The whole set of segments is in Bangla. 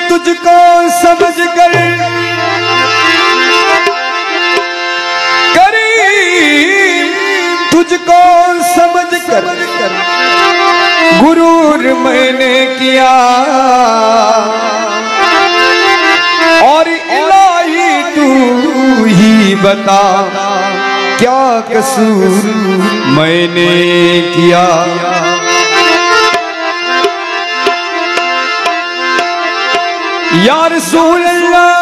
तुझको समझ कर करीम तुझको समझ कर गुरूर मैंने किया और इलाही तू ही बता क्या कसूर मैंने किया। या रसूल अल्लाह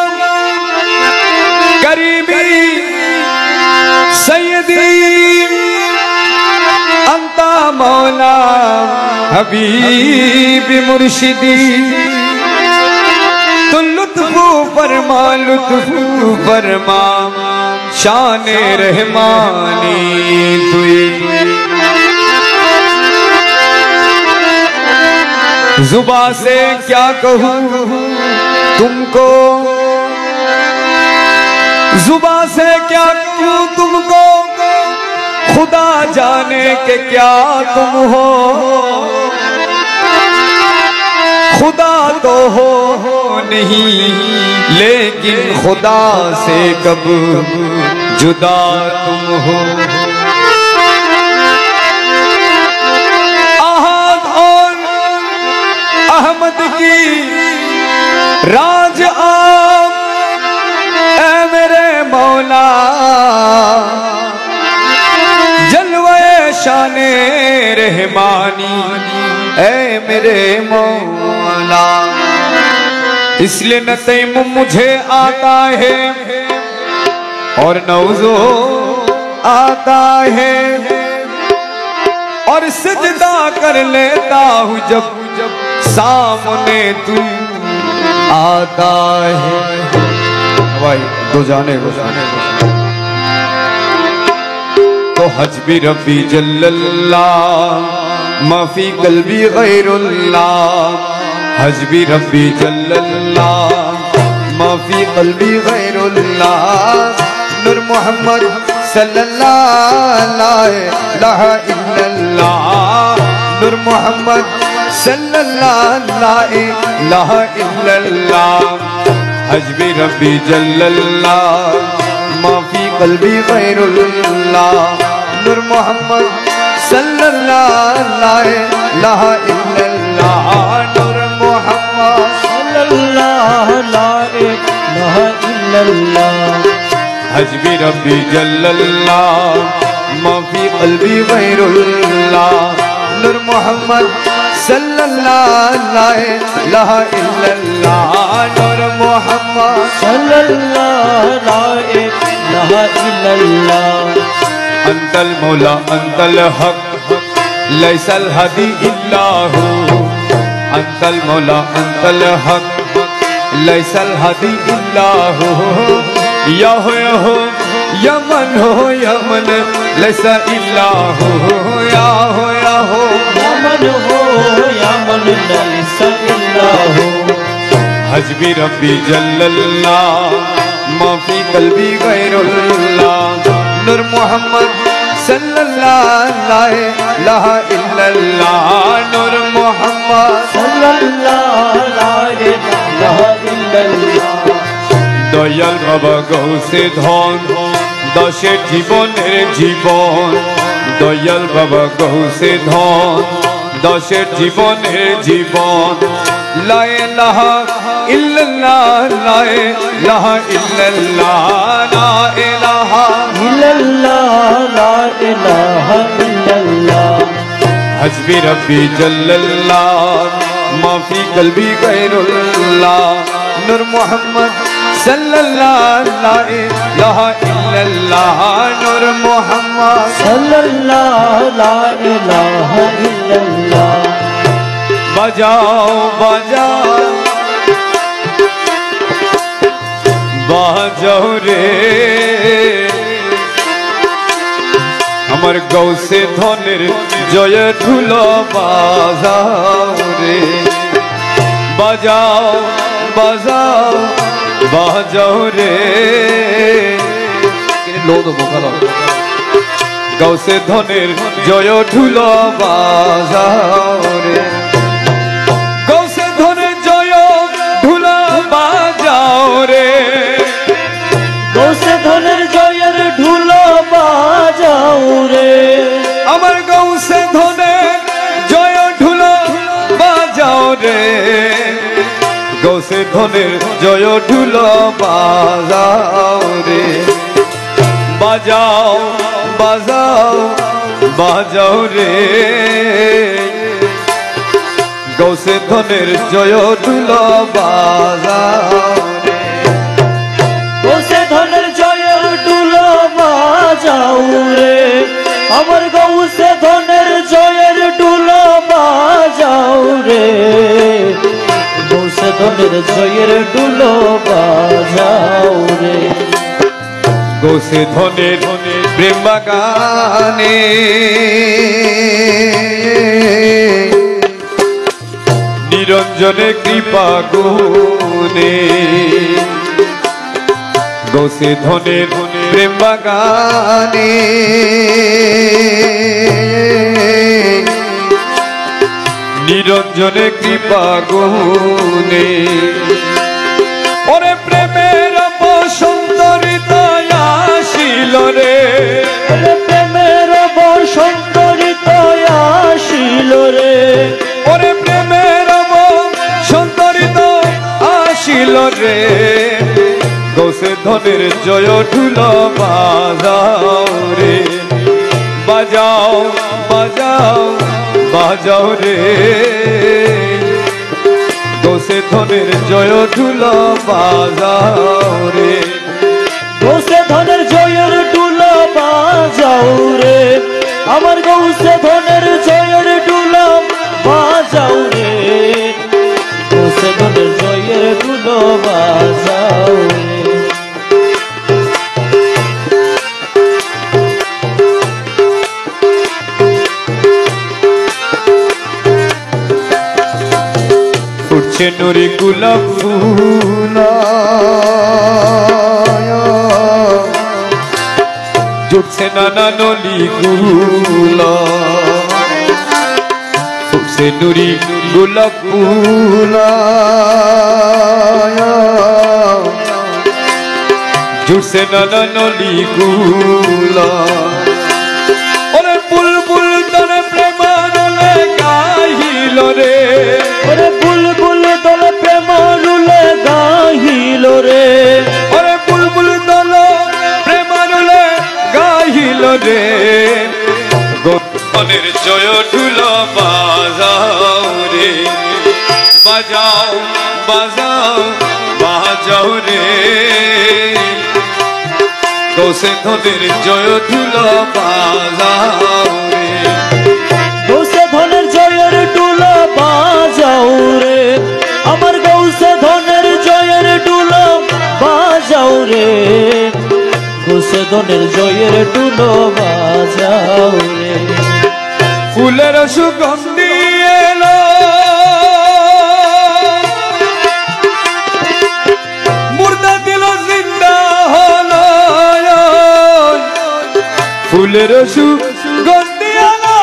करीबी सैयदी अंता मौला हबीबी मुर्शिदी तो लुत्फू फरमा शान रहमानी तुई जुबा से क्या कहूँ तुमको जुबा से क्या कहूँ तुमको खुदा जाने के क्या तुम हो। खुदा तो हो नहीं लेकिन खुदा से कब जुदा तुम हो। आहद और अहमद की राज आप ऐ मेरे मौला जलवे शाने रहमानी ऐ मेरे मौला। इसलिए न तैमुम मुझे आता है और न वुज़ू आता है और सजदा कर लेता हूँ जब सामने तू आता है। भाई दो जाने को तो हस्बी रब्बी जल्लल्लाह माफी कल्बी गैरुल्लाह हस्बी रब्बी जल्लल्लाह माफी कल्बी गैरुल्लाह नूर मोहम्मद सल्लल्लाहु अलैहि इल्लल्लाह नूर मोहम्मद सल्लल्लाहु इल्लल्लाह हस्बी रब्बी जल्लल्लाह माफी कल्बी गैरुल्लाह नूर मोहम्मद सल्लल्लाहु इल्लल्लाह नूर मोहम्मद सल्लल्लाहु इल्लल्लाह हस्बी रब्बी जल्लल्लाह माफी कल्बी गैरुल्लाह नूर मोहम्मद सल्लल्लाहु इल्लल्लाह नूर मोहम्मद सल्लल्लाहु इल्लल्लाह अंतल मौला अंतल हक लैसल हदी इल्लाहु अंतल मौला अंतल हक लैसल हदी इल्लाहु या हो यमन लैसा इल्लाहु या हो यमन लैसा इल्लाहु हस्बी रब्बी जल्लल्लाह माफी कल्बी गैरुल्लाह नूर मोहम्मद सल्लल्लाहु इल्लल्लाह नूर मोहम्मद सल्लल्लाहु इल्लल्लाह दयाल बाबा गौसे धन दशे जीवनेर जीवन दयाल बाबा गौसे धन दशे जीवनेर जीवन ला इलाहा इल्लल्लाह ला इलाहा इल्लल्लाह ला इलाहा इल्लल्लाह ला इलाहा इल्लल्लाह हस्बी रब्बी जल्लल्लाह माफी कल्बी गैरुल्लाह नूर मोहम्मद सल्लल्लाहु इल्लल्लाह नूर मोहम्मद सल्लल्लाहु इल्लल्लाह बजाओ बजाओ बाजाओ रे हमर गौसे धनेर जय धुलो बाजाओ रे बजाओ बजाओ बाजाओ रे लो तो बोकालो गौसे धनेर जय धुलो बाजाओ रे गौसे धनेर जय धुलो গৌসে ধনের জয় ঢুল বাজাও রে বাজাও বাজাও বাজাও রে গৌসে ধনের জয় ঢুল বাজাও রে গৌসে ধনের জয় ঢুল বাজাও রে আমার গৌসে ধনের জয়ের ঢুল বাজাও রে গৌসে ধনের জয়ের ঢুল বাজাও রে গৌসে ধনের প্রেম বাগানে নিরঞ্জনে কৃপা গুণে গৌসে ধনের প্রেম বাগানে নিরঞ্জনে কৃপা গুণে ওরে প্রেমের বসন্তরিতায় আসিল রে প্রেমের বসন্তরিতায় আসিল রে ওরে প্রেমের বসন্তরিত আসিল রে গৌসে ধনের জয় ঢুল বাজাও রে বাজাও বাজাও বাজাও রে গৌসে ধনের জয় ঢুল বাজাও রে গৌসে ধনের জয়ের ঢুল বাজাও রে আমার গৌসে ধনের জয়ের ঢুল বাজাও রে গৌসে ধনের জয়ের ঢুল বাজাও রে ফুটছে নুরি গোলাপ ফুল জুটছে নানা নলি গুল ফুটছে নুরি গোলাপ ফুল জুটছে নানা নলি গুল ওরে বুলবুল তোর প্রেমানলে গাহিল রে ওরে বুলবুল দল প্রেমানুলে গাহিল রে ওরে বুলবুল দল প্রেমানুলে গাহিল রে গোপনের জয় ঢুল বাজাও রে বাজাও বাজাও বাজাও রে গৌসে ধনের জয় ঢুল বাজাও রে গৌসে ধনের জয়ের ঢুল বাজাও রে আমার গৌসে ধনের জয়ের ঢুল বাজাও রে গৌসে ধনের জয়ের ঢুল বাজাও রে ফুলের সুগন্ধি এলো মুর্দা দিল জিন্দা হলো ফুলের সুগন্ধি এলো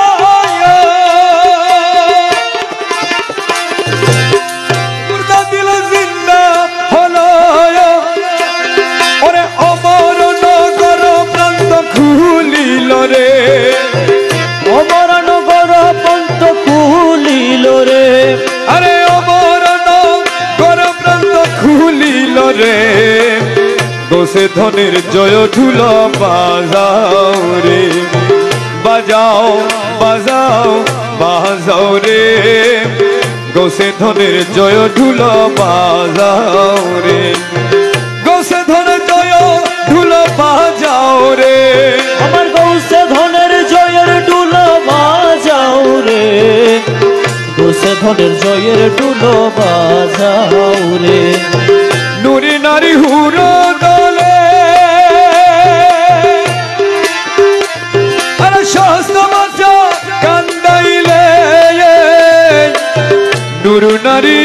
মুর্দা দিল জিন্দা হলো ওরে অমর নগর প্রান্ত খুলিল রে অমর নগর পন্ত খুলিল রে আরে অমর নগর প্রান্ত খুলিল রে গৌসে ধনের জয় ঢুল বাজাও রে বাজাও বাজাও বাজাও রে গৌসে ধনের জয় ঢুল বাজাও রে গৌসে ধনের জয় ঢুল বাজাও রে আমার গৌসে ধনের জয়ের ঢুল বাজাও রে গৌসে ধনের জয়ের ঢুল বাজাও রে নুরি নারী হুরো দলে আরে শাস্ত্র বাচ্চা কান্দাইলে নুরু নারী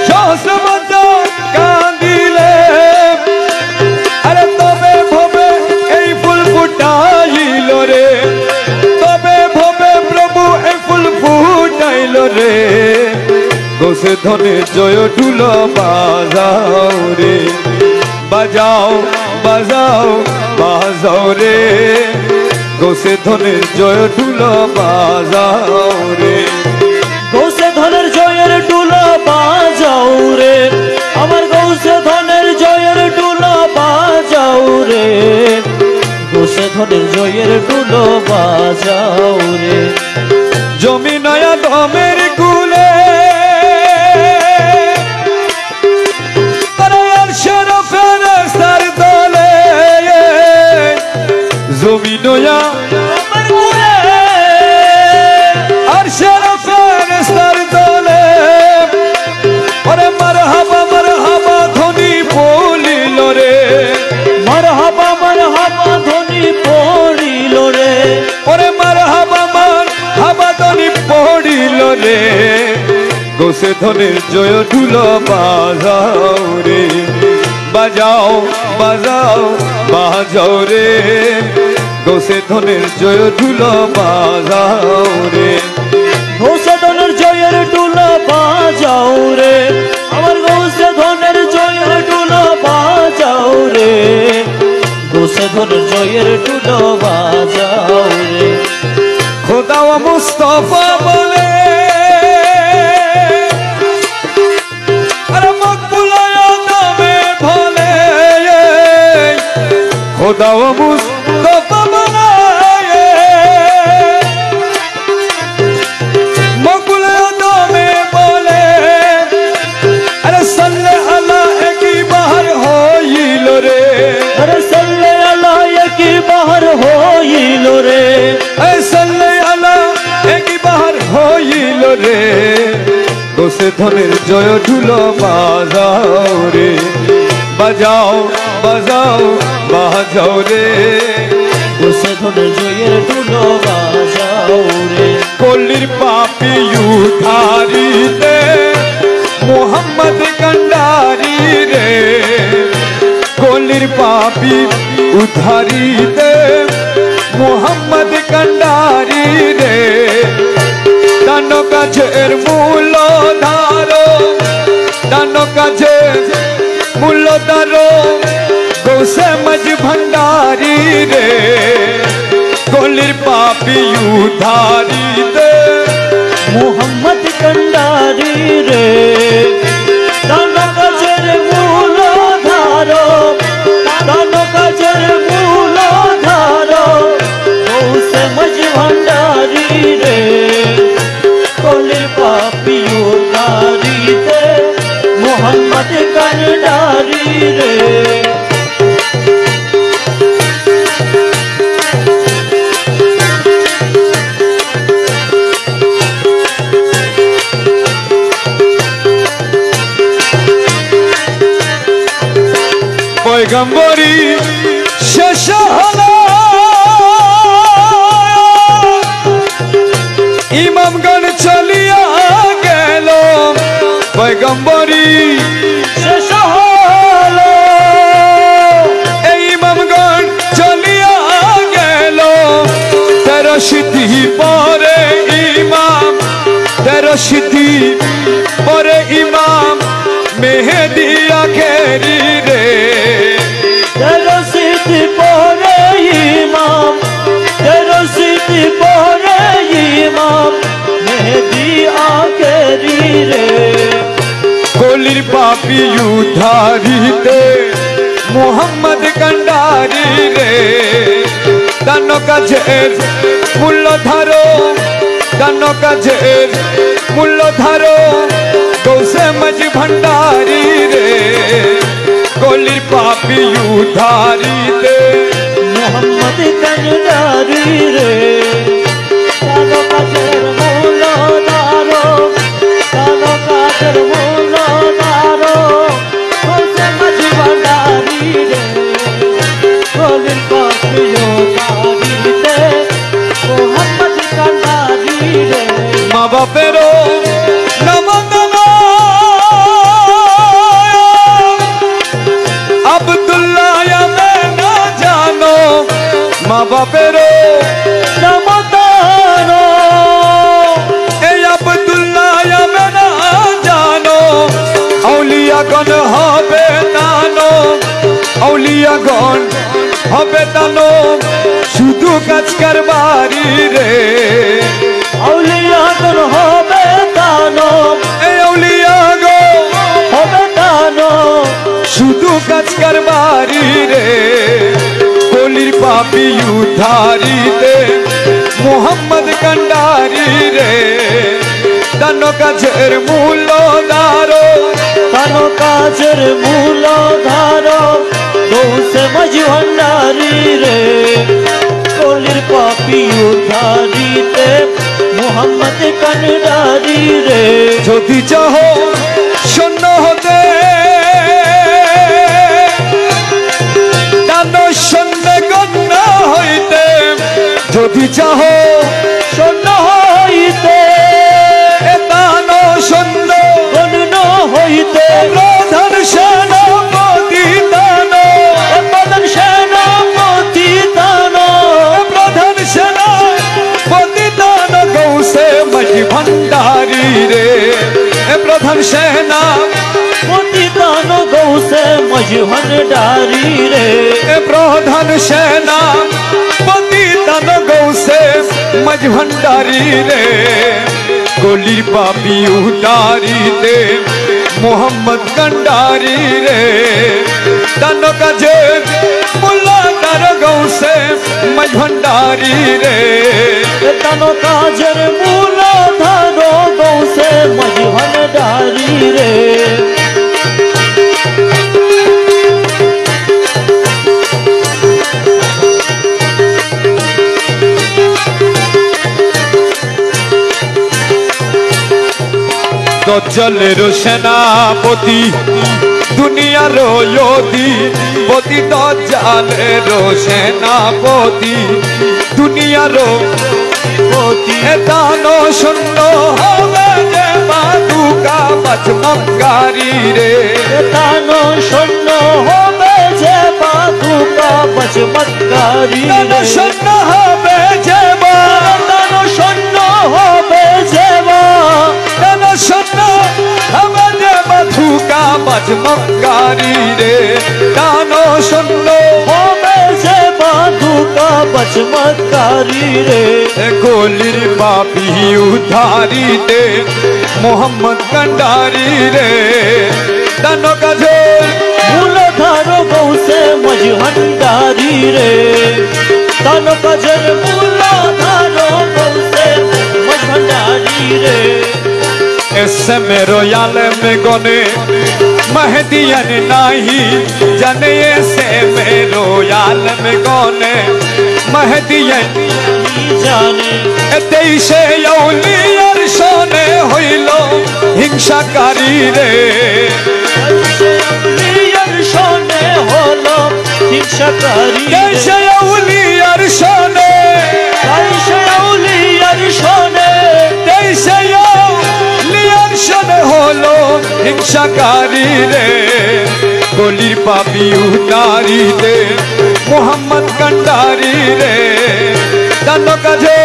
শাস্ত্র বাচ্চা কান্দিলে আরে তবে ভবে এই ফুল ফুটাইল রে তবে ভবে প্রভু এই ফুল ফুটাইল রে গৌসে ধনের জয় ঢুল বাজাও রে বাজাও বাজাও বাজাও রে গৌসে ধনের জয় ঢুল বাজাও রে রে জমি নয়া দমের কুলে ফেরেশতার দলে জমি নয়া আর ফেরেশতার দলে ওরে মারহাবা ধ্বনি বলিল রে মারহাবা ধ্বনি পড়িল রে ওরে মারহাবা ধ্বনি পড়িল রে গোসে ধনের জয় ঢুল বাজাও রে বাজাও বাজাও বাজাও রে গোসে ধনের জয় ঢুল বাজাও রে গোসে ধনের জয়ের ঢুল বাজাও রে আমার গোসে ধনের জয়ের ঢুল বাজাও রে গোসে ধনের জয়ের ঢুল বাজাও রে খোদা ও মুস্তাফা বলে আরে মকবুল আদমে ভোলে খোদা ও মুস্তাফা বলে মকবুল আদমে বলে আরে সাল্লে আলা কি বাহার হইল রে अरे सल्ले अला की बाहर होइल रे সাল্লে আলা কি বাহার হইল রে গোসে ধনের জয় ঢুল বাজাও রে বাজাও বাজাও বাজাও রে গোসে ধনের জয়ের ঢুল বাজাও রে কলির পাপি উধারিতে মোহাম্মদ কন্ডারি রে কলির পাপি উধারিতে মোহাম্মদ কন্ডারি রে দান কাছের মূল ধারো দান কাছের মূল ধারো গোসে মজ ভণ্ডারি রে কলির পাপি উধারিতে মোহাম্মদ কন্ডারি রে দান কাজের মূল ধারো দান কাজের মূল ধারো গৌসে মজ ভণ্ডারি রে কলির পাপি উধারিতে মোহাম্মদ কন্ডারি রে পয়গম্বরী শেষ হলো ইমামগণ চলিয়া গেল পয়গম্বরী শেষ হলো এই ইমামগণ চলিয়া গেল 13 সিদ্ধি পরে ইমাম 13 সিদ্ধি পরে ইমাম মেহেদি আখেরি রে 13 সিদ্ধি পরে ইমাম 13 সিদ্ধি পরে ইমাম মেহেদি আখেরি রে কলির পাপি উধারিতে মোহাম্মদ কন্ডারি রে দান কাজের মূল্য ধারো দান কাজের মূল্য ধারো গৌসে মজ ভণ্ডারি রে কলির পাপি উধারিতে মোহাম্মদ কন্ডারি রে কালো কাজের মূল ধারো কালো কাজের মূল ধারো গৌসে মজ ভণ্ডারি রে কলির পাপি উধারিতে মোহাম্মদ কন্ডারি রে মা বাপেরও নমদনা আব্দুল্লাহ না জানো মা বাপেরও নমদানো এই আব্দুল্লাহ না জানো আউলিয়াগণ হবে নানো আউলিয়াগণ হবে তানো শুধু কাজ কারবারি রে আউলিয়াগণ হবে দানো এই আউলিয়াগণ হবে দানো শুধু কাজ কারবারি রে কলির পাপি উধারিতে মোহাম্মদ কান্ডারি রে দান কাজের মূল ধারো দান কাজের মূল ধারো গৌসে মাঝি ভান্ডারি রে কলির পাপি উদ্ধারিতে মোহাম্মদ কান্ডারি রে যদি চাহ শূন্য হতে দান শূন্য গণ্য হইতে যদি চাহ শূন্য হইতে দান শূন্য গণ্য হইতে প্রধান সেনাপতি দান প্রধান সেনাপতি দান প্রধান সেনাপতি দান গৌসে মাঝি ভান্ডারি রে প্রধান সেনা দান গৌসে মাঝি ভান্ডারি রে প্রধান সেনা দান গৌসে মাঝি ভান্ডারি রে গলির পাপি উতারিতে মোহাম্মদ কান্ডারি রে দান কাজে মুল্লাদার গৌসে মাঝি ভান্ডারি রে দান কাজের মূল ধারো গৌসে মাঝি ভান্ডারি রে দজ্জালের সেনাপতি দুনিয়ার যোধি পতি দজ্জালের সেনাপতি দুনিয়ার পতি দান শূন্য হবে যে বাদুকা বচমকারী রে দান শূন্য হবে যে বাদুকা বচমকারী দান শূন্য হবে যে দান শূন্য হবে যে দান শূন্য হবে যে বাদুকা বচমকারী রে দান শূন্য হবে যে বাদুকা বচমকারী রে গলির পাপি উদ্ধারিতে মোহাম্মদ কান্ডারি রে দান কাজে মূল ধারো গৌসে মাঝি ভান্ডারি রে দান কাজের মূল ধারো গৌসে মাঝি ভান্ডারি রে ऐसे मेरो आलम गने महदियन नाही जाने ऐसे मेरो आलम गने महदियन জানে देशे औलियर सोने হইলো হিংসাকারী রে শোনে হলো হিংসাকারী দেশে औलियर সোনে শোনে দেশে औलियर সোনে হলো হিংসাকারী রে গলির পাপি উতারিতে মোহাম্মদ কান্ডারি রে দান কাজে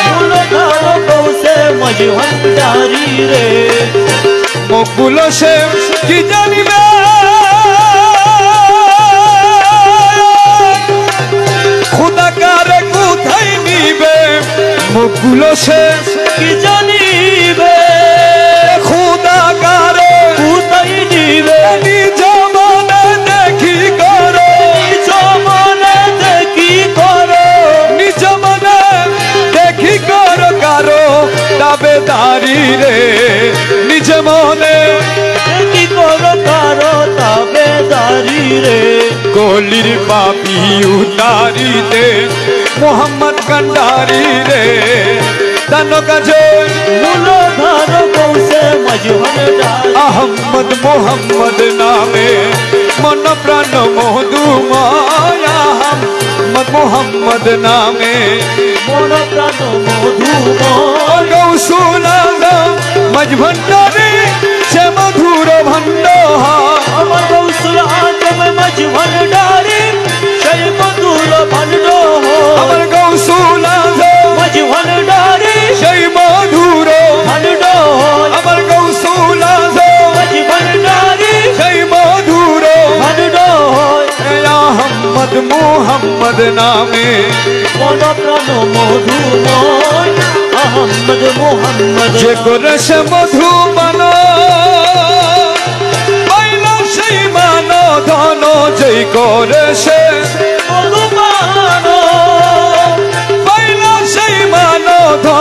মূল ধারো গৌসে মাঝি ভান্ডারি রে মকবুল সে কি জানিবে খুদা কারে কোথায় নিবে মকবুল সে কি জানিবে খুদা কারে কোথায় নিবে নিজ মনে দেখি করো নিজ মনে দেখি করো নিজ মনে দেখি করো কারো দাবেদারি রে নিজ মনে দেখি করো কারো তাবেদারি রে গলির পাপি উতারিতে মোহাম্মদ কান্ডারি রে দান কাজে মূল ধারো গৌসে মাঝি ভান্ডারি আহম্মদ মোহাম্মদ নামে মন প্রাণ মধু মায়া আহম্মদ মোহাম্মদ নামে মন প্রাণ মধুময় গৌসুল আজম মাঝ ভান্ডারি সে মধুর ভণ্ডহার আমার গৌসুল আজম মাঝি ভান্ডারি সেই মধুর ভান্ডার আমার গৌসুল আজম মাঝি ভান্ডারি সেই মধুর ভান্ডার আমার গৌসুল আজম মাঝি ভান্ডারি সেই মধুর ভান্ডার আহম্মদ মোহাম্মদ নামে মন প্রাণ মধুময় আহম্মদ মোহাম্মদ যে করে সে মধু বানো পাইল সেই মানো ধন যেই করে সে মধুমান পাইল সেই মানো ধন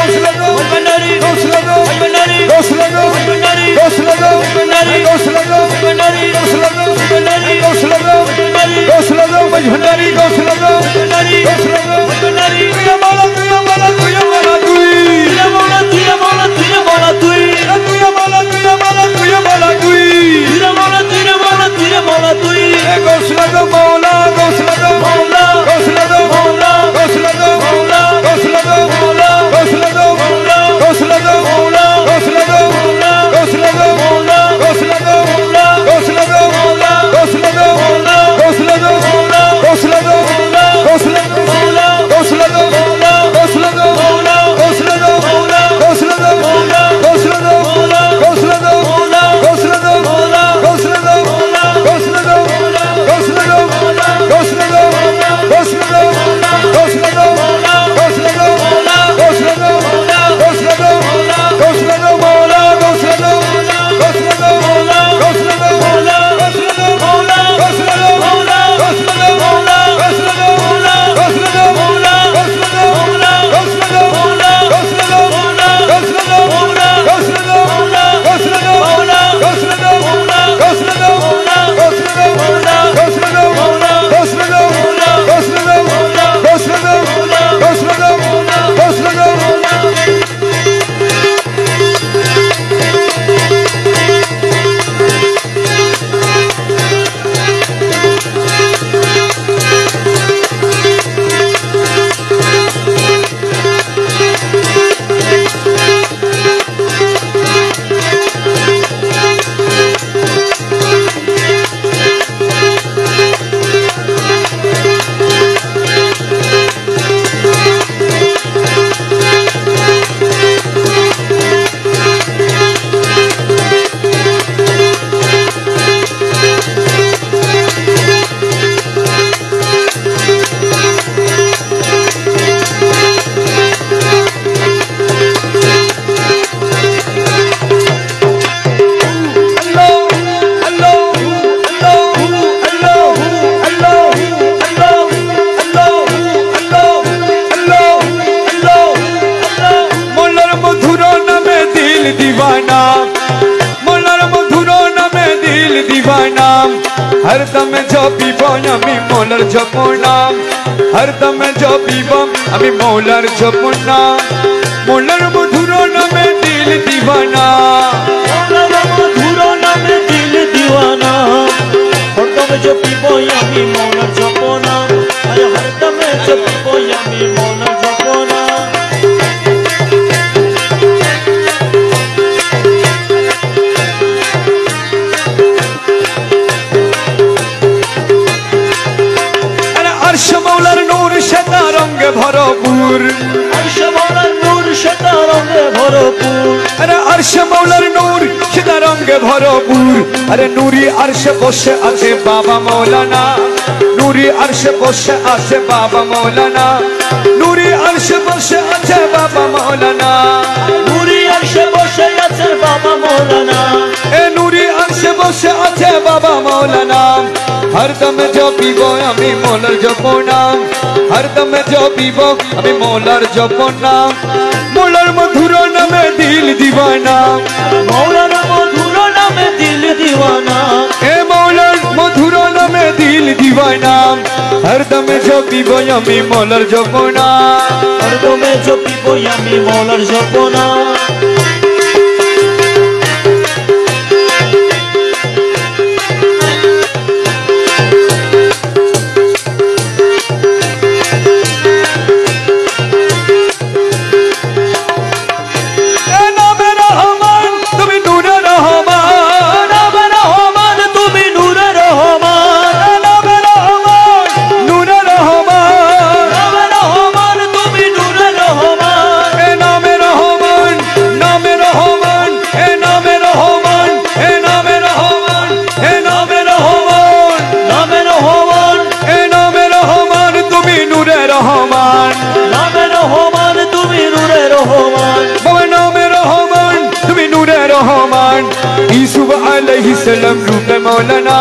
दीवाना मोलार मधुर नामे दिल दीवाना हरदम जपिब आमी मोलार जपनाम हरदम जपिब आमी मोलार जपनाम मोलार मधुर नामे दिल दीवाना मोलार मधुर नामे दिल दीवाना हरदम जपिब आमी मोलार जपनाम हरदम जपिब आमी मोलार जपनाम अर्श मौलार नूर शता रंगे भरपूर अर्श मौलार नूर शता रंगे भरपूर अरे अर्श मौलार नूर शता रंगे भरपूर अरे नूरी अर्श बसे आछे बाबा मौलाना नूरी अर्श बसे आछे बाबा मौलाना नूरी अर्श बसे आछे बाबा मौलाना नूरी अर्श बसे आछे बाबा मौलाना ए नूरी अर्श बसे आछे बाबा मौलाना हरदम जपिब आमी मोलार जपनाम हरदम जपिब आमी मोलार जपनाम मोलार मधुर नामे दिल दीवाना मौलार मधुर नामे दिल दीवाना ए मौलार मधुर नामे दिल दीवाना हरदम जपिब आमी मोलार जपनाम हरदम जपिब आमी मोलार जपनाम अलैहिस्सलाम रूप मौलाना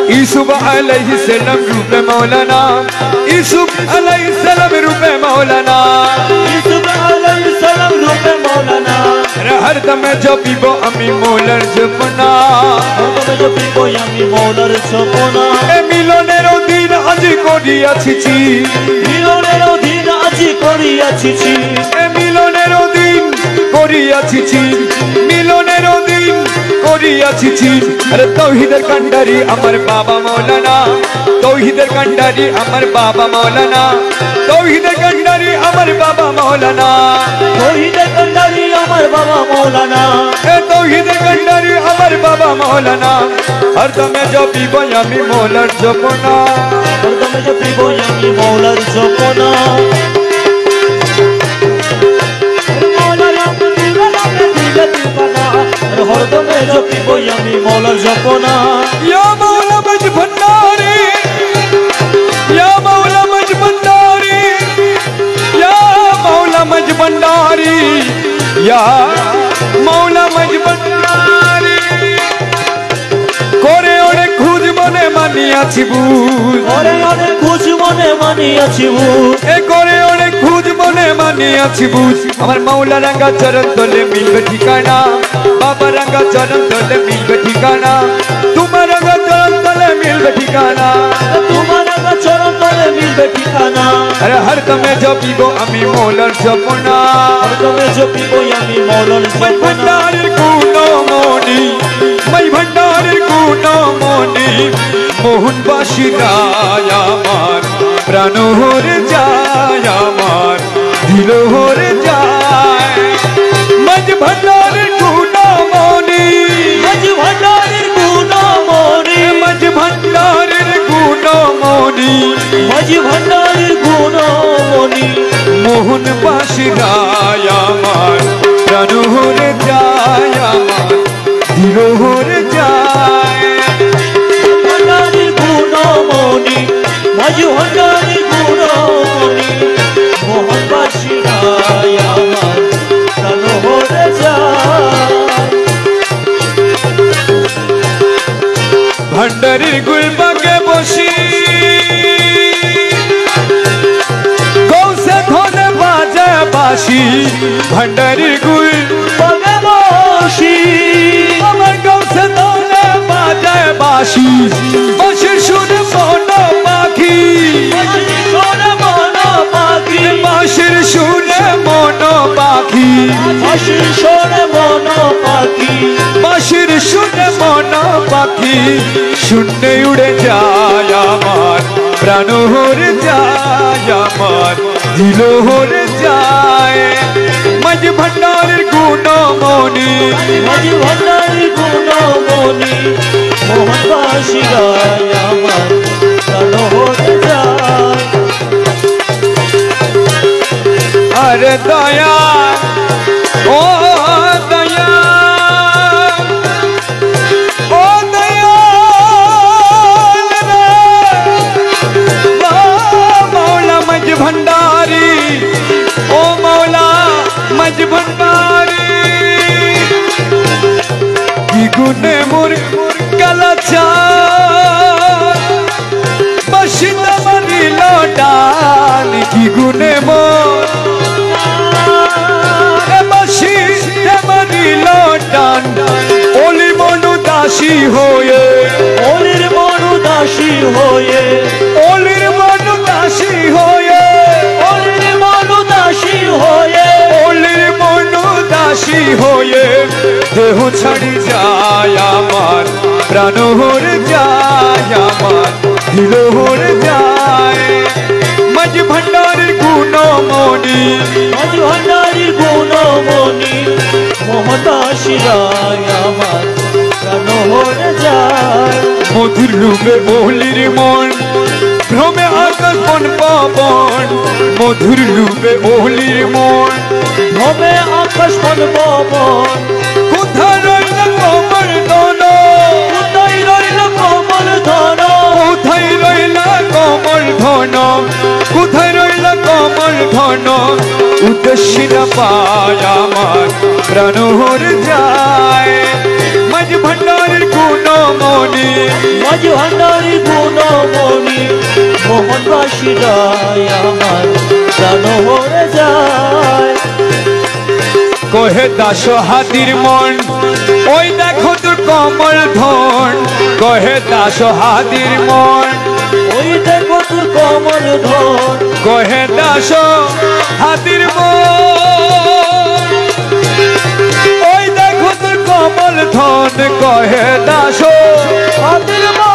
यूसुफ अलैहिस्सलाम रूप मौलाना यूसुफ अलैहिस्सलाम रूप मौलाना यूसुफ अलैहिस्सलाम रूप मौलाना हरदम जपिब आमी मोलार जपना हरदम जपिब आमी मोलार जपना ए मिलनेर दिन आज करियाछि मिलनेर दिन आज करियाछि ए मिलनेर दिन करियाछि मिलनेर दिन करियाछि अरे तौहीদের কান্ডারি আমার বাবা মৌলানা তৌহিদের কান্ডারি আমার বাবা মৌলানা তৌহিদের কান্ডারি আমার বাবা মৌলানা তৌহিদের কান্ডারি আমার বাবা মৌলানা এ তৌহিদের কান্ডারি আমার বাবা মৌলানা হরদমে জপিব আমি মৌলার জপনা হরদমে জপিব আমি মৌলার জপনা हरदमे जपिब आमी मौलार जपना या मौला मज भंडारी या मौला मज भंडारी या मौला मज भंडारी या मौला मज भंडारी करे ओने खुज मने मानियाछि बुझ करे ओने खुज मने मानियाछि बुझ ए करे ओने खुज मने मानियाछि बुझ আমার মৌলা রঙ্গা চরণ তলে মিলবে ঠিকানা बाबा रंगा चरण तले मिलबे ठिकाना तुम्हार रंगा चरण तले मिलबे ठिकाना तुम्हार रंगा चरण तले मिलबे ठिकाना अरे हरदमे जपिबो आमी मौलार जपना हरदमे जपिबो आमी मौलार जपना भंडारेर गुणमणि मैं भंडारेर गुणमणि मोहनबासी राय आमार प्राण हरे যায় আমার দিল হরে যায় मज भंडारेर गुणमणि मज भंडारेर गुणमणि मज भंडारेर गुणमणि मज भंडारेर गुणमणि मोहनबासी राय आमार प्राण हरे যায় আমার দিল হরে যায় भंडारेर गुणमणि मज भंडारेर गुणमणि मोहनबासी राय आमार प्राण हरे যায় भंडारीर गुलबागे बसी गौसे धने बाजे बासी भंडारीर गुलबागे দাসী বাঁশির সুরে মন পাখি বাঁশির সুরে মন পাখি বাঁশির সুরে মন পাখি বাঁশির সুরে মন পাখি শূন্যে উড়ে যায় আমার প্রাণ হরে যায় আমার দিল হরে যায় মাঝ ভান্ডারের গুণমণি মাঝ ভান্ডারী গুণমণি মোহন বাসি গায় আমার প্রাণ হরে যায়। আরে দয়া ও দয়া ও দয়া मौला मज भंडारी ओ मौला मज भंडारी की गुने मोर कलाचार बशिंद मनी लौटान की गुने मोर बशिंद मनी लौटान ओली मनु दासी होए ওলির মনু দাসী হয়ে ओलिर मनु दासी होए ওলির মনু দাসী হয়ে ओलिर मनु दासी होए देह छाड़ी जाय आमार प्राण हरे जाय आमार दिल हरे जाय मज भंडारी गुणमणि মাঝ ভান্ডারী গুণমণি মোহন বাসি গায় আমার প্রাণ হরে যায়। मधुर रूपे ओलिर मन भ्रमे आकाश बन पावन मधुर रूपे ओलिर मन ভবে আকাশ বন পবন কোথায় রইল কমল ধন কোথায় রইল কমল ধন কোথায় রইল কমল ধন কোথায় রইল কমল ধন উদ্দেশ্য না পায় আমার প্রাণ হরে যায় মাঝ ভান্ডারের গুণমণি মাঝ ভান্ডারী গুণমণি মোহন বাসি গায় আমার প্রাণ হরে যায়। কহে দাস হাতির মন ওই দেখো তোর কমল ধন কহে দাস হাতির মন ওই দেখো তোর কমল ধন কহে দাস হাতির মন ওই দেখো তোর কমল ধন কহে দাস হাতের মন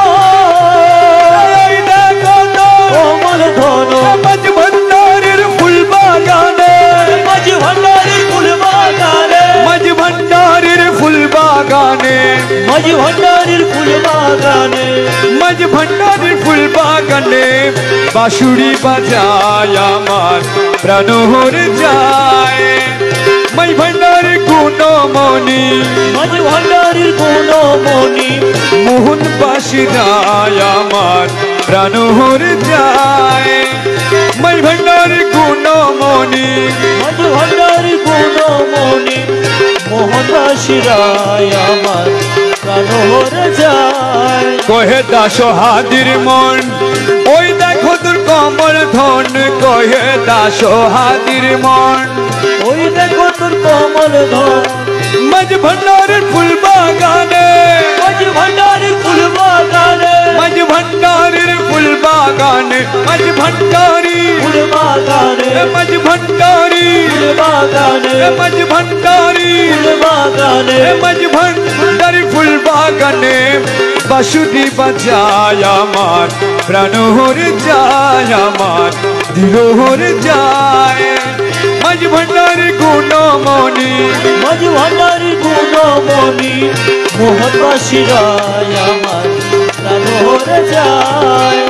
ওই দেখো তোর কমল ধন মাঝ ভান্ডারের ফুল বাগানে মাঝ ভান্ডারী ফুল বাগানে মাঝ ভান্ডারের ফুল বাগানে মাঝ ভান্ডারীর ফুল বাগানে মাঝ ভান্ডারের ফুল বাগানে বাঁশুড়ি বাজায় আমার প্রাণ হরে যায় মাঝ ভান্ডারের গুণমণি মাঝ ভান্ডারীর গুণমণি মোহন বাসি যায় আমার প্রাণ হরে যায় মাঝ ভান্ডারের গুণমণি মাঝ ভান্ডারী গুণমণি মোহন বাসি গায় আমার প্রাণ হরে যায়। কহে দাস হাদির মন ওই দেখো তোর কমল ধন কহে দাস হাদির মন ওই দেখো তোর কমল ধন মাঝ ভান্ডারের ফুল বাগানে মাঝ ভান্ডারীর ফুল বাগানে মাঝ ভান্ডারের ফুল বাগানে মাঝ ভান্ডারি ফুল বাগানে মাঝ ভান্ডারি ফুল বাগানে মাঝ ভান্ডারি ফুল বাগানে মাঝ ভান্ডারি ফুল বাগানে বাঁশুরি বাজায় আমার প্রাণ হরে যায় আমার দিল হরে যায় মাঝ ভান্ডারি গুণমণি মাঝ ভান্ডারী গুণমণি মোহন বাসি গায় আমার প্রাণ হরে যায়।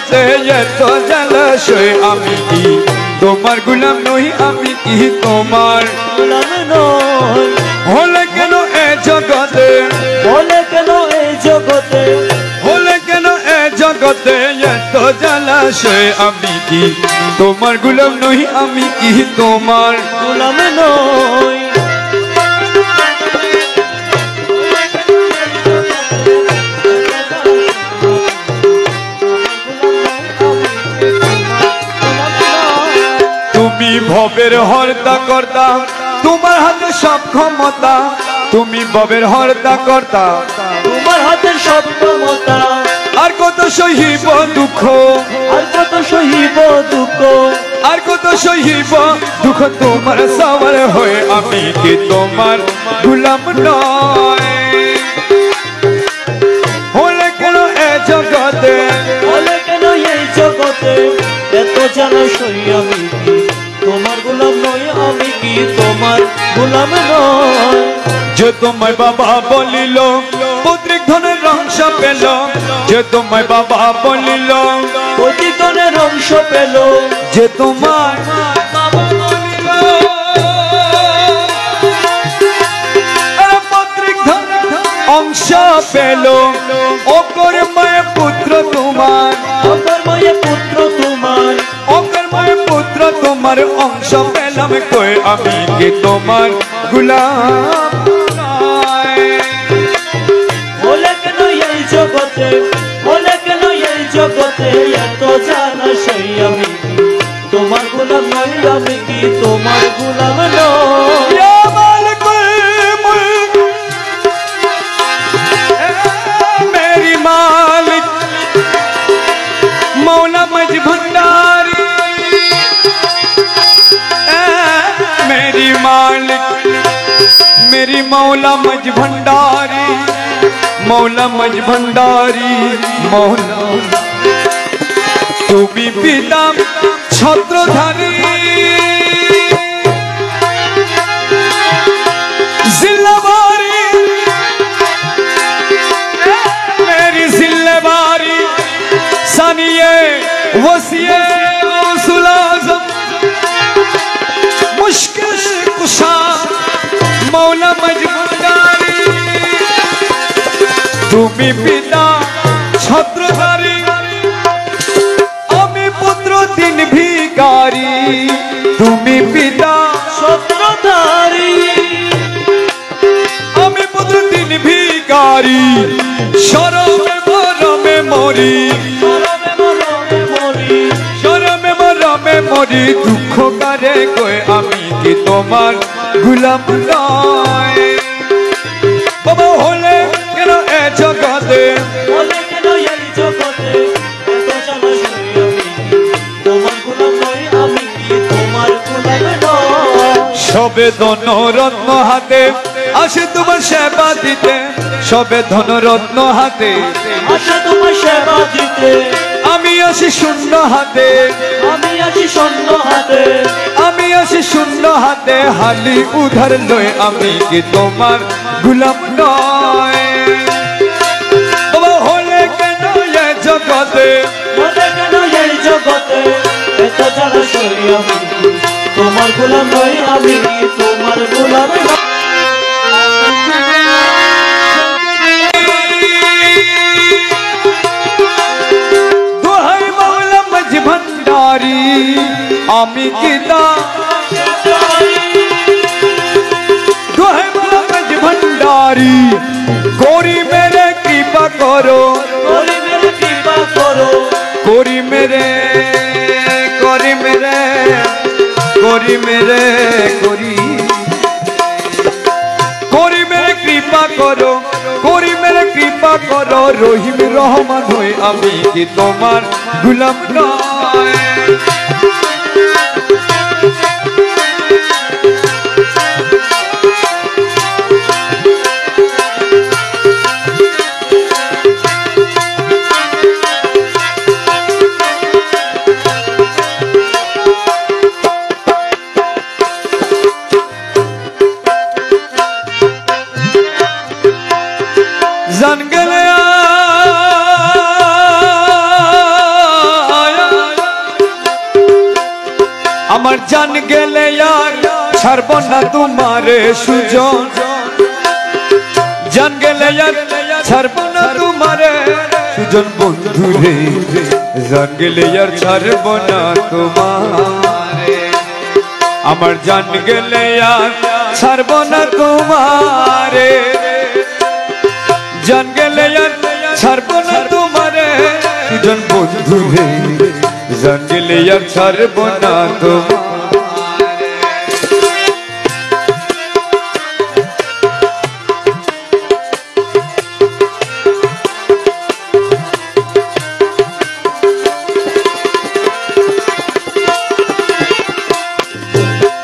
জগতে এত জলাশয় আমি কি তোমার গোলাম নই আমি কি তোমার গোলাম নই হলে কেন এ জগতে বলে কেন এই জগতে হলে কেন এ জগতে এত জলাশয় আমি কি তোমার গোলাম নই আমি কি তোমার গোলাম নই তুমি ভবের হর্তা কর্তা তোমার হাতে সব ক্ষমতা তুমি ভবের হর্তা কর্তা তোমার হাতে সব ক্ষমতা আর কত সহিব দুঃখ আর কত সহিব দুঃখ আর কত সহিব দুঃখ তোমার সবার হয়ে আমি কি তোমার গোলাম নয় হলে কেন এ জগতে বলে কেন এই জগতে এত জলাশয় আমি কি তোমার গোলাম নই আমি কি তোমার গোলাম নই যে তোমায় বাবা বলিল পৌত্রিক ধনের অংশ পেল যে তোমায় বাবা বলিল প্রতিদিনের অংশ পেল যে তোমায় বাবা বলিল পৌত্রিক ধনের অংশ পেল অকর্ময় পুত্র তোমার অকর্ময় পুত্র তোমার অকর্ময় পুত্র তোমার অংশ পেলাম কই আমি কি তোমার গোলাম বলে কেন এই জগতে বলে কেন এই জগতে এত জলাশয় আমি কি তোমার গোলাম নই আমি কি তোমার গোলাম নই या मालिकुल मुल्क मेरी मालिक मौला मज भंडारी मेरी मालिक मेरी मौला मज भंडारी मौला मज भंडारी मौला तू भी पिता छत्रधारी जिल्लाबारी मेरी जिल्लाबारी सानिये वसिये गौसुल आज़म मुश्किल कुशा मौला मजबूरी তুমি পিতা ছত্রধারী আমি পুত্র দিন ভিখারি তুমি পিতা ছত্রধারী আমি পুত্র দিন ভিখারি শরমে মরমে মরি মরমে মরমে মরি শরমে মরমে মরি দুঃখ করে কই আমি কি তোমার গোলাম নয় বাবা হলে কেন এ জগতে বলে কেন এই জগতে এত জলাশয় আমি কি তোমার গোলাম নই আমি কি তোমার গোলাম নই সবে ধনরত্ন হাতে আসে তোমার সেবা দিতে সবে ধনরত্ন হাতে আশা তোমার সেবা দিতে আমি আসি শূন্য হাতে আমি আছি স্বর্ণ হাতে আমি আসি শূন্য হাতে হালি উধার লই আমি কি তোমার গোলাম নয় বাবা হলে কেন এ জগতে বলে কেন এই জগতে এত জলাশয় আমি কি তোমার গোলাম নই আমি কি তোমার গোলাম নই দোহাই মৌলা মজ ভন্ডারি আমি কি দা দোহাই মৌলা মজ ভন্ডারি গৌরী মেরে কৃপা করো করি মেরে কৃপা করো গৌরী মেরে করি মেরে করি মেরে করি করি মেরে কৃপা করো করি মেরে কৃপা করো রহিম রহমান হয়ে আমি কি তোমার গোলাম নয় जान गया আমার জান গেলে আর ছাড়ব না তোমারে সুজন জান গেলে আর ছাড়ব না তোমারে সুজন বন্ধু রে জান গেলে আর ছাড়ব না তোমারে আমার জান গেলে আর ছাড়ব না তোমারে জান গেলে আর ছাড়ব না তোমারে সুজন বন্ধু রে জান গেলে আর ছাড়ব না তোমারে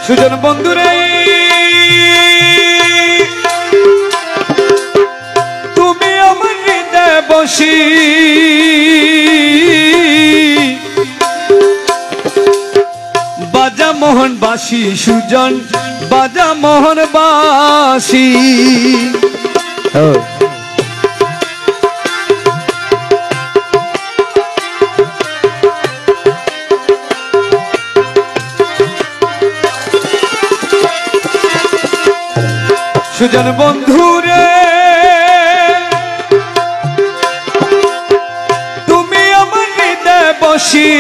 সুজন বন্ধুরে তুমি আমার হৃদয়ে বসি বাজা মোহন বাসি সুজন বাজা মোহন বাসি সুজন বন্ধুরে তুমি আমার হৃদয়ে বসি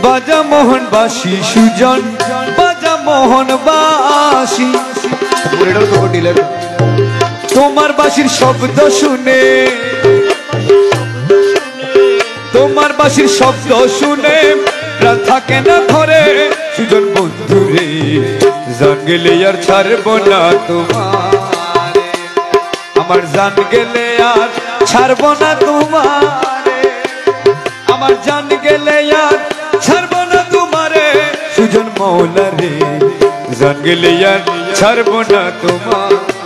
বাজা মোহন বাসি সুজন বাজা মোহন বাসি তোমার বাসির শব্দ শুনে তোমার বাসির শব্দ শুনে প্রাণ থাকে না ধরে সুজন বন্ধুরে জান গেলে আর ছাড়ব না তোমারে আমার জান গেলে আর ছাড়ব না তোমারে আমার জান গেলে আর ছাড়ব না তোমারে সুজন মৌলা রে জান গেলে আর ছাড়ব না তোমারে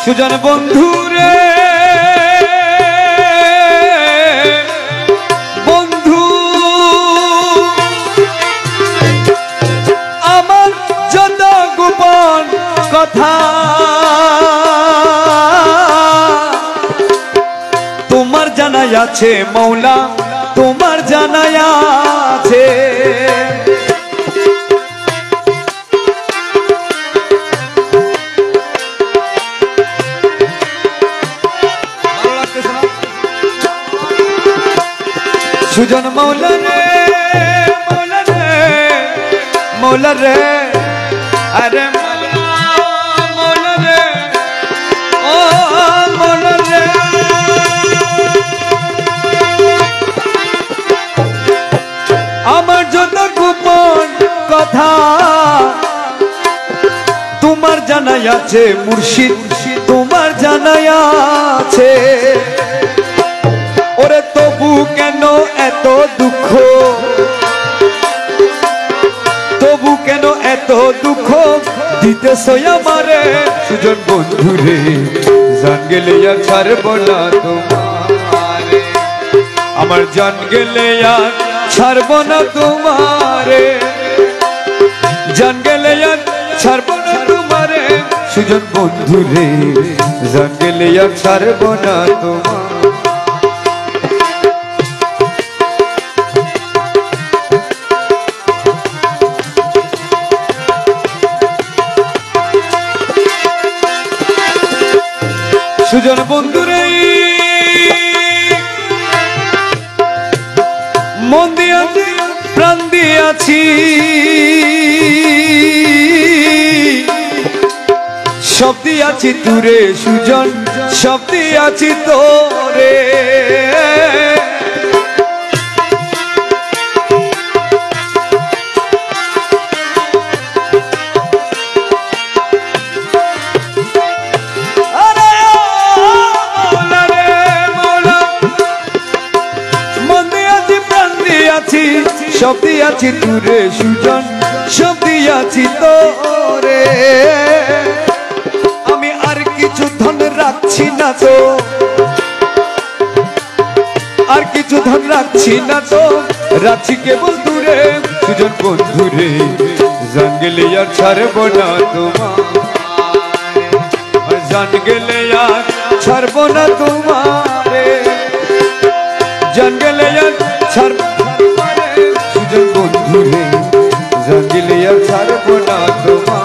সুজন বন্ধুরে বন্ধু আমার যত গোপন কথা তোমার জানাই আছে মৌলা তোমার জানাই আছে সুজন মৌলা রে মৌলা রে মৌলা রে আরে মৌলা রে ও মৌলা রে আমার যত গোপন কথা তোমার জানাই আছে মুর্শিদ তোমার জানাই আছে ওরে তবু কেন এত দুঃখ তবু কেন এত দুঃখ দিতেছ আমারে সুজন বন্ধুরে জান গেলে আর ছাড়ব না তোমারে আমার জান গেলে আর ছাড়ব না তোমারে জান গেলে আর ছাড়ব না তোমারে সুজন বন্ধুরে জান গেলে আর ছাড়ব না তোমারে সুজন বন্ধুরে মন দিয়াছি প্রাণ দিয়াছি সব দিয়াছি তুরে সুজন সব দিয়াছি তোরে সব দিয়াছি তুরে সুজন সব দিয়াছি তোরে আমি আর কিছু ধন রাখছি না তো আর কিছু ধন রাখছি না তো, রাখছি কেবল দূরে সুজন বন্ধুরে, জান গেলে আর ছাড়বো না তোমার, জান গেলে আর ছাড়বো না তোমারে, জান গেলে আর ছাড়বো সুজন বন্ধুরে, জান গেলে আর ছাড়বো না তোমার।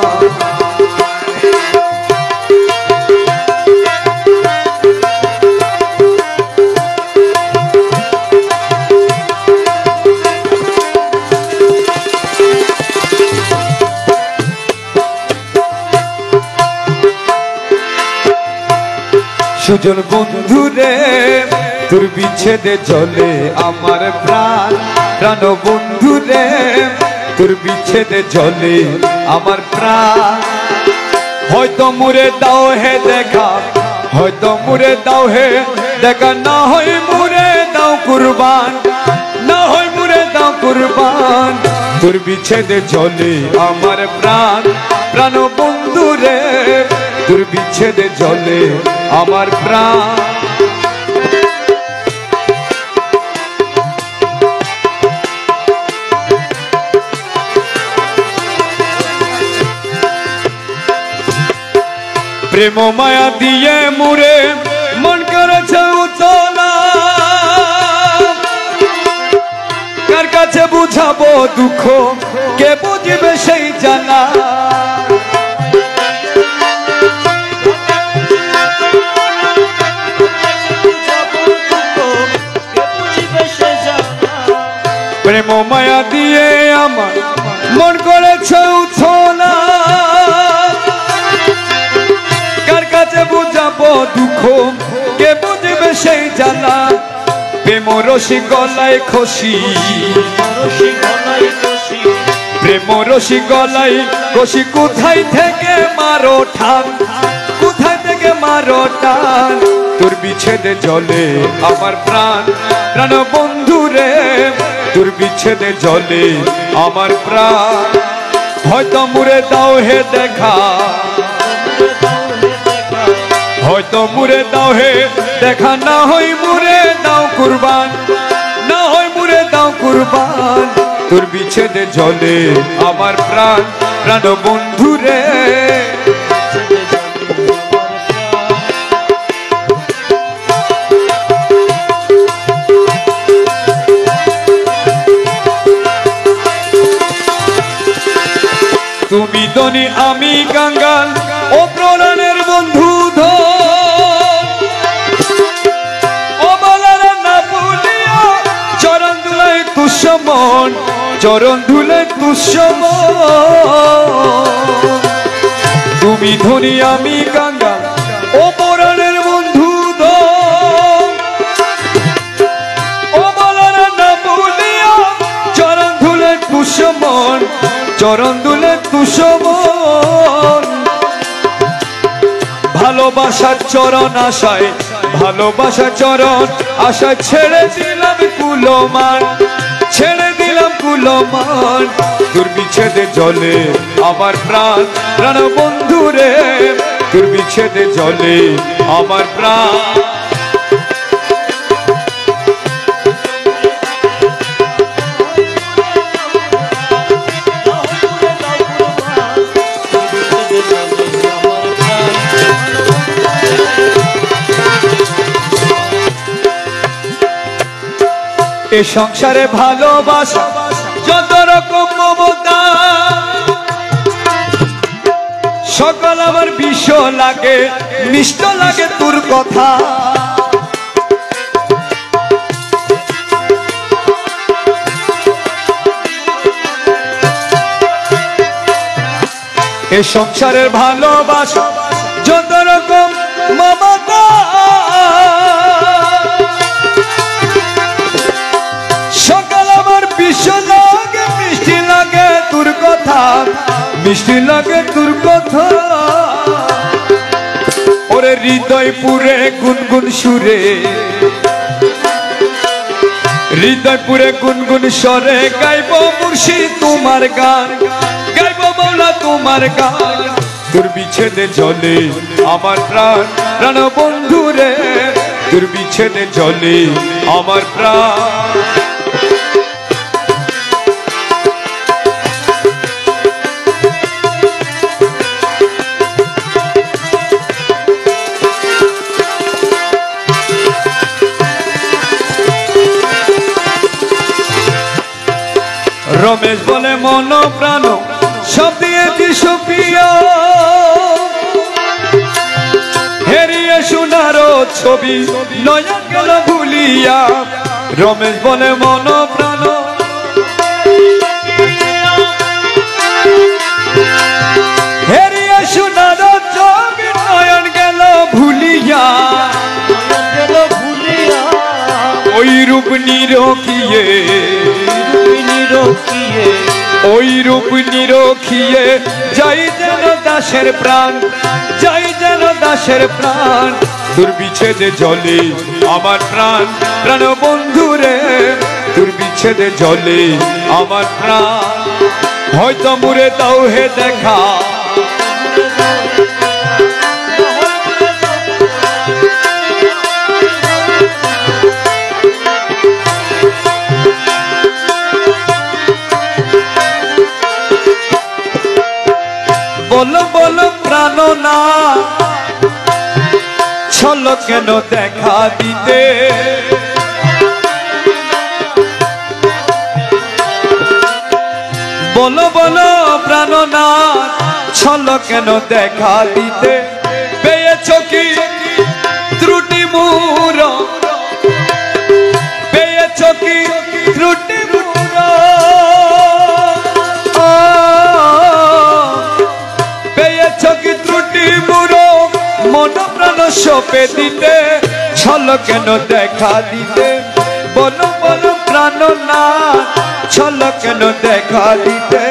সুজন বন্ধুরে তোর বিচ্ছেদে জলে আমার প্রাণ, প্রাণ বন্ধুরে তোর বিচ্ছেদে জলে আমার প্রাণ। হয়তো মুরে দাও হে দেখা, হয়তো মুরে দাও হে দেখা, না হয় মুরে দাও কুরবান, না হয় মুরে দাও কুরবান। তোর বিচ্ছেদে জলে আমার প্রাণ, প্রাণ বন্ধুরে তোর বিচ্ছেদে জলে আমার প্রাণ। প্রেম মায়া দিয়ে মুরে মন করেছে উতলা, কার কাছে বুঝাবো দুঃখ, কে বুঝবে সেই জানা। প্রেম মায়া দিয়ে আমার মন করেছে উতলা, কার কাছে বুঝাবো দুঃখ, কে বুঝবে সেই জানা। প্রেম রশি গলায় খসি, প্রেম রশি গলায় খসি, কোথায় থেকে মারো ঠান, কোথায় থেকে মারো টান। তোর বিচ্ছেদে জলে আমার প্রাণ, প্রাণ বন্ধুরে তোর বিচ্ছেদে জলে আমার প্রাণ। হয়তো মুরে দাও হে দেখা, হয়তো মুরে দাও হে দেখা, না হয় মুরে দাও কুরবান, না হয় মুরে দাও কুরবান। তোর বিচ্ছেদে জলে আমার প্রাণ, প্রাণ বন্ধুরে তুমি ধনী আমি কাঙ্গাল, ও প্রাণের বন্ধু তুষমন, চরণ ধুলে তুষমন। তুমি ধনী আমি কাঙ্গাল, ও পরাণের বন্ধু ও বলার না বলিয়া, চরণ ধুলে তুষমন, চরণ ধুলে তুষমন। ভালোবাসার চরণ আশায়, ভালোবাসার চরণ আশায় ছেড়ে দিলাম কুলমান, ছেড়ে দিলাম কুলমান। তোর বিচ্ছেদে জলে আমার প্রাণ, প্রাণ বন্ধুরে তোর বিচ্ছেদে জলে আমার প্রাণ। এ সংসারে ভালোবাসা যত রকম মমতা, সকল আমার বিষ লাগে, মিষ্ট লাগে তোর কথা। এ সংসারের ভালোবাসা যত রকম মমতা, সকাল আমার বিষ লাগে, মিষ্টি লাগে তোর কথা, মিষ্টি লাগে তোর কথা। ওরে হৃদয় পুরে গুনগুন সুরে, হৃদয় পুরে গুনগুন স্বরে গাইব মুর্শিদ তোমার গান, গাইব মৌলা তোমার গান। তোর বিচ্ছেদে জলে আমার প্রাণ, প্রাণ বন্ধুরে দুর্বিচ্ছেদে জলে আমার প্রাণ। রমেশ বলে মন প্রাণ সব দিয়েছি সুপ্রিয়া, হেরিয়ে শোনার ছবি নয়ন গেল ভুলিয়া। রমেশ বলে মন প্রাণ হেরিয়ে শোনার ছবি নয়ন গেল ভুলিয়া। ওই রূপ নিরখিয়ে ওই রূপ নিরখিয়ে যাই যেন দাসের প্রাণ, যাই যেন দাসের প্রাণ। দুর্বিচ্ছেদে জলে আমার প্রাণ, প্রাণ বন্ধুরে দুর্বিচ্ছেদে জলে আমার প্রাণ। হয়তো মুরে দাও হে দেখা, বলো বলো প্রাণ না ছল কেন দেখা দিতে। বলো বলো প্রাণ না ছল কেন দেখা দিতে। পেয়েছ কি ত্রুটি মূর, পেয়েছ কি ত্রুটি মূর, পেয়েছ কি ত্রুটি মূর মন প্রাণ সপে দিতে। ছল কেন দেখা দিতে। বলো বলো প্রাণ না ছল কেন দেখা দিতে।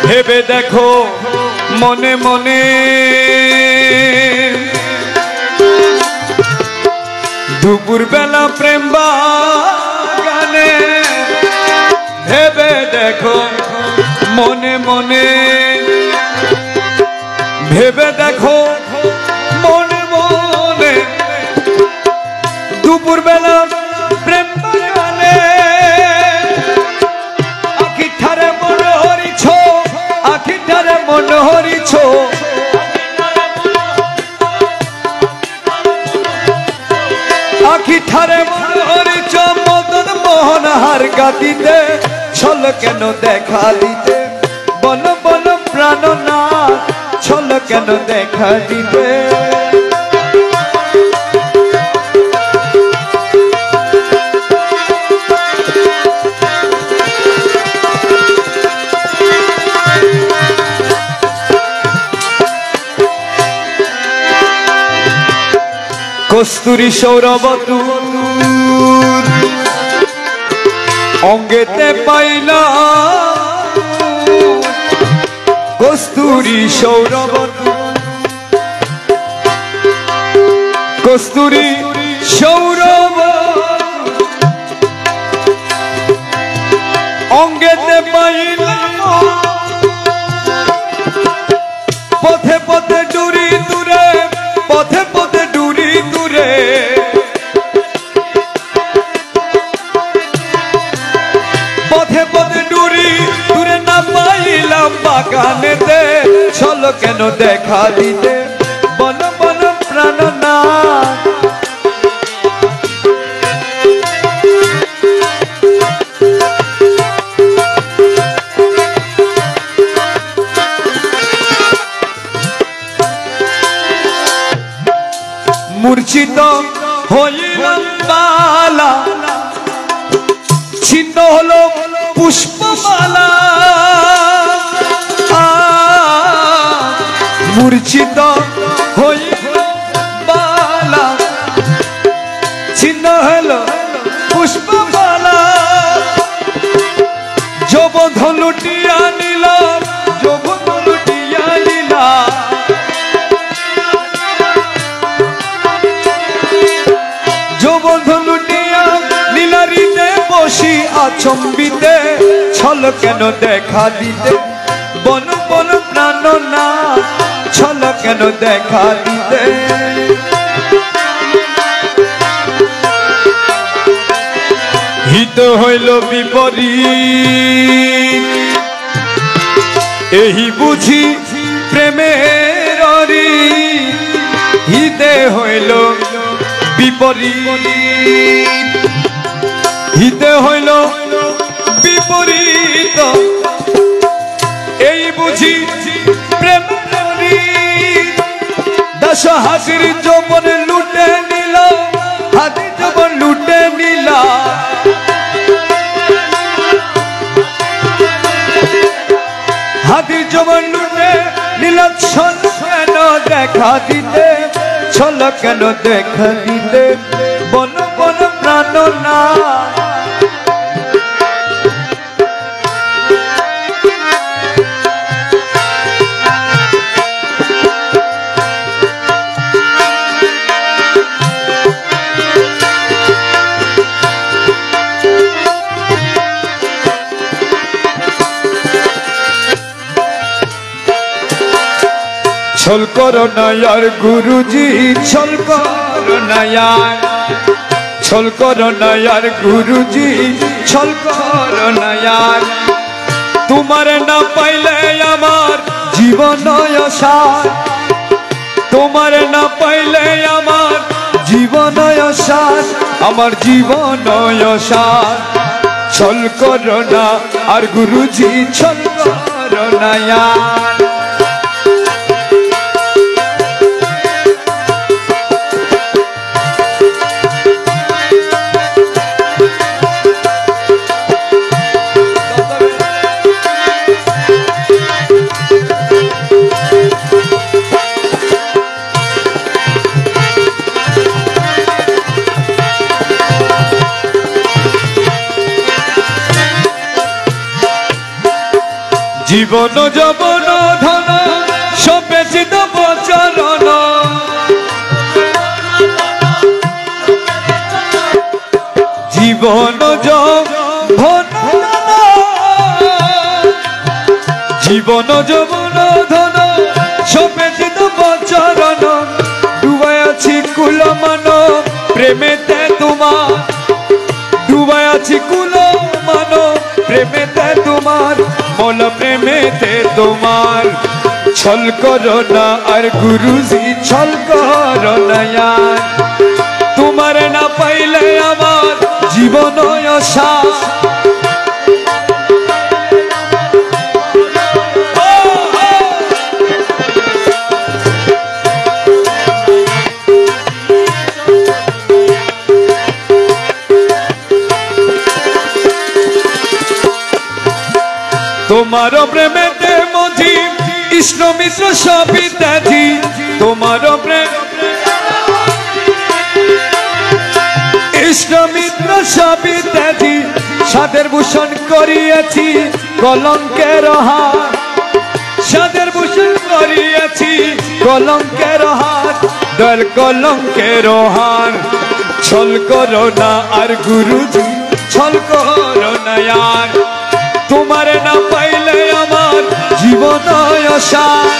ভেবে দেখো মনে মনে দুপুর বেলা প্রেম বাগানে। ভেবে দেখো মনে মনে, ভেবে দেখো মনে মনে দুপুর বেলা প্রেম বাগানে। আখিঠারে মন হরিছ, আখিঠারে মন হরিছ, আখিঠারে মন হরিছ মদন মোহন হার গাতিতে। ছল কেন দেখা দিতে। বল বল প্রাণ না ছল কেন দেখা দিতে। কস্তুরী সৌরভ অঙ্গেতে পাইলা, কস্তুরী সৌরভ, কস্তুরী সৌরভ অঙ্গেতে পাইলা। পথে পথে ডুরি দূরে, পথে পথে ডুরি দূরে। পথে পথে ডুরি দূরে না পাইলাম বাগানেতে। ছল কেন দেখা দিতে। বন বন প্রাণ না মূর্ছিত হইলাম বালা, ছিন্ন হলো পুষ্পমালা। মূর্ছিত হইলাম বালা, ছিন্ন হলো পুষ্পমালা। যৌবন লুটিয়া নিলাম, যৌবন লুটিয়া নিলাম। আচম্বিতে ছল কেন দেখা দিতে বন বন প্রাণনা ছল কেন দেখা দিতে হিত হইল বিপরীত এই বুঝি প্রেমের হিতে হইল বিপরীত হিতে হইল বিপরীত এই বুঝি প্রেমের দশ হাসির যৌবন লুটে নিল হাতি যৌবন লুটে নিল হাতির যৌবন লুটে নিল ছল কেন দেখা দিতে ছল কেন দেখা দিতে বন বন প্রাণনা ছল করো না यार गुरुजी ছল করো না यार ছল করো না यार गुरुजी ছল করো না यार তোমার না পাইলে আমার জীবন অসার তোমার না পাইলে আমার জীবন অসার আমার জীবন অসার ছল করো না আর गुरुजी ছল করো না यार জীবন যৌবন ধন সবে চিত বচরণ জীবন যৌবন জীবন যৌবন ধন সবে চিত বচরণ ডুবাই আছি কুল মান প্রেমেতে তোমার ডুবাই আছি কুল মান প্রেমেতে তোমার মল প্রেমেতে তোমার ছল করো না আর गुरुजी ছল করো না यार তোমার না পাইলে আমার জীবন অসার তোমার প্রেমেতে মধি কৃষ্ণ মিশ্র সবই ত্যাজি তোমার প্রেম কৃষ্ণ মিত্র সবই ত্যাজি সাদের ভূষণ করিয়াছি কলঙ্কের হাত সাদের ভূষণ করিয়াছি কলঙ্কের হাত দল কলঙ্কের হার ছল করো না আর गुरुजी ছল করো না यार তোমার না পাইলে আমার জীবন অসার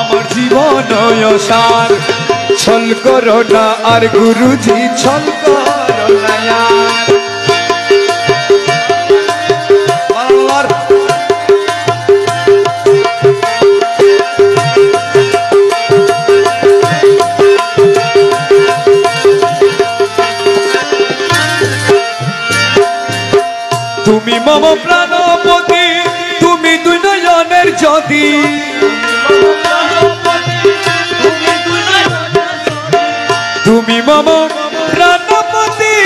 আমার জীবন অসার ছল করো না আর गुरुजी ছল করো না यार তুমি মম প্রাণপতি তুমি দুই নয়নের জ্যোতি তুমি মম প্রাণপতি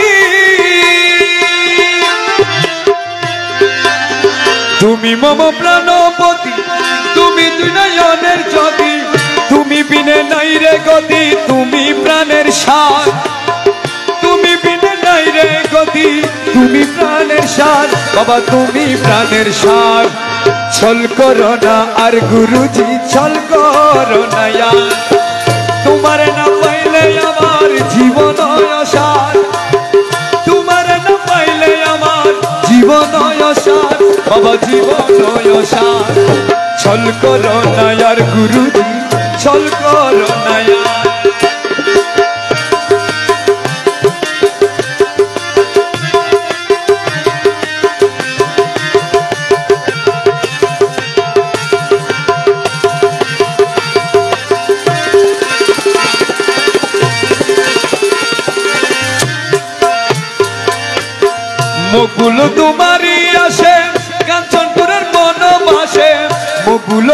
তুমি মম প্রাণপতি তুমি দুই নয়নের জ্যোতি তুমি বিনে নাই রে গতি তুমি প্রাণের সার তুমি বিনে নাই রে গতি তুমি প্রাণের সার বাবা তুমি প্রাণের সার ছল করো না আর गुरुजी ছল করো না यार তোমার না পাইলে আমার জীবন বাবা জীবন সার ছল করো না আর গুরুজি ছল করো না মুকুল তোমারই আসে কাঞ্চনপুরের বনবাসে মুকুল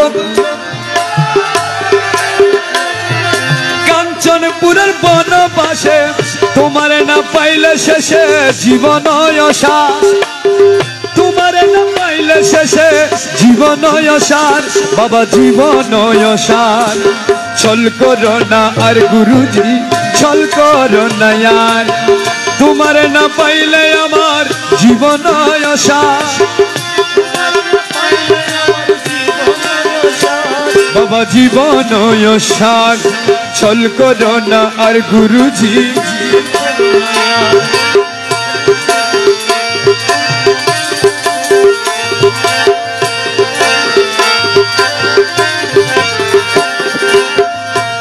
কাঞ্চনপুরের বনবাসে তোমারে না পাইলে শেষে জীবন সার তোমারে না পাইলে শেষে জীবন সার বাবা জীবন সার ছল করো না আর গুরুজি ছল করো না আর তোমারে না পাইলে আমার জীবন সার বাবা জীবন সার ছল করো না আর গুরুজি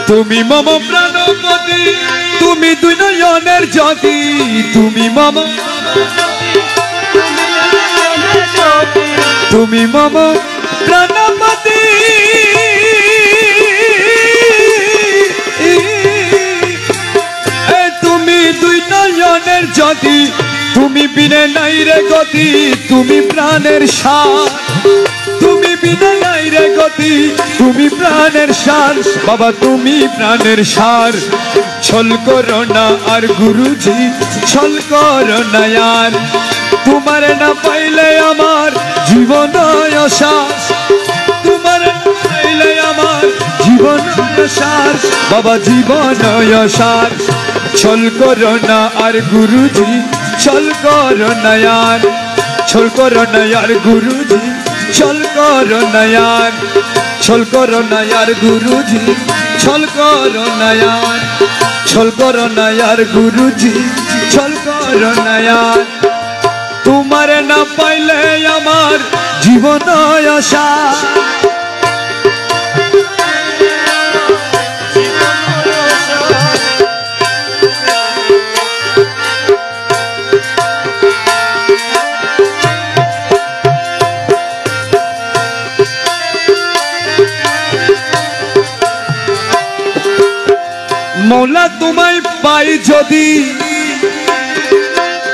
তুমি মম প্রাণপতি তুমি দুই নয়নের জ্যোতি তুমি মম তুমি মম প্রাণপতি তুমি দুই নয়নের জ্যোতি তুমি বিনে নাই রে গতি তুমি প্রাণের সার তুমি বিনে নাই রে গতি তুমি প্রাণের সার বাবা তুমি প্রাণের সার ছল করো না আর গুরুজি ছল করো না আর তোমার না পাইলে আমার জীবন সার তোমার না পাইলে আমার জীবন সার বাবা জীবন সার ছল করো না আর গুরুজি ছল করো না আর ছল করো না আর গুরুজি ছল করো না আর ছল করো না আর গুরুজি ছল করো না আর ছল করো না আর গুরুজি ছল করো না আর তোমারে না পাইলে আমার জীবন সার মৌলা তোমায় পাই যদি